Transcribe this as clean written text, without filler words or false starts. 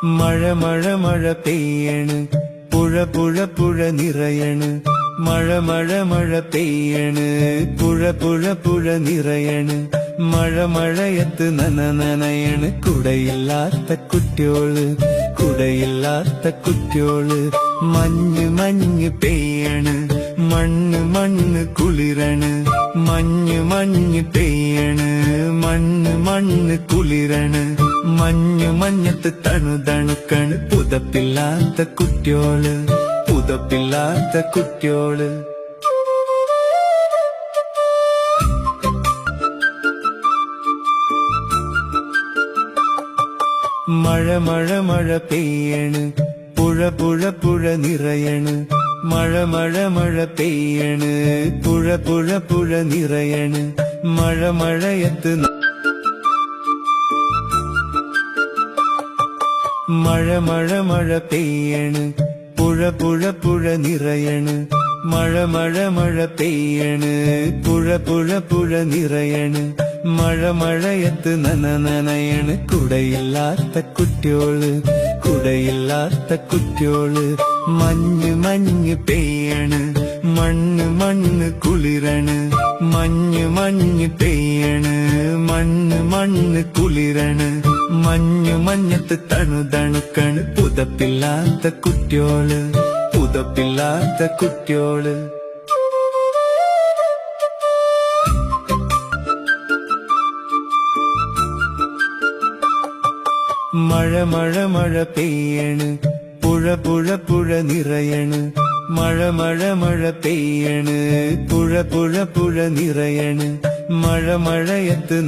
മഴ മഴ മഴ പെയ്യണ് പുഴ പുഴ പുഴ നിറയണ് മഴ മഴ മഴ പെയ്യണ് പുഴ പുഴ പുഴ നിറയണ് മഴ മഴയത്ത് നനയണ് കുടയില്ലാത്ത കുട്ടിയോള് കുടയില്ലാത്ത കുട്ടിയോള് മഞ്ഞ് മഞ്ഞ് പെയ്യണ് മണ്ണ് മണ്ണ് കുളിരണ് മഞ്ഞ് മഞ്ഞ് പെയ്യണ് മണ്ണ് മണ്ണ് കുളിരണ് മഞ്ഞു മഞ്ഞത്ത് തണുതണുക്കണ് പുതപ്പില്ലാത്ത കുട്ടിയോള് പുതപ്പില്ലാത്ത കുട്ടിയോള് മഴ മഴ മഴ പെയ്യണ് പുഴ പുഴ പുഴ നിറയണ് മഴ മഴ മഴ പെയ്യണ് പുഴ പുഴ പുഴ നിറയണ് മഴ മഴയത്ത് മഴ മഴ മഴ പെയ്യണ് പുഴ പുഴ പുഴ നിറയണ് മഴ മഴ മഴ പെയ്യണ് പുഴ പുഴ പുഴ നിറയണ് മഴ മഴയത്ത് നനയണ് കുടയില്ലാത്ത കുട്ടിയോള് കുടയില്ലാത്ത കുട്ടിയോള് മഞ്ഞ് മഞ്ഞ് പെയ്യണ് മണ്ണ് മണ്ണ് കുളിരണ് മഞ്ഞ് മഞ്ഞ് പെയ്യണ് മണ്ണ് മണ്ണ് കുളിരണ് മഞ്ഞു മഞ്ഞത്ത് തണുതണുക്കണ് പുതപ്പില്ലാത്ത കുട്ടിയോള് പുതപ്പില്ലാത്ത കുട്ടിയോള് മഴ മഴ മഴ പെയ്യണ് പുഴ പുഴ പുഴ നിറയണ് മഴ മഴ മഴ പെയ്യണ് പുഴ പുഴ പുഴ നിറയണ് മഴ മഴയത്ത്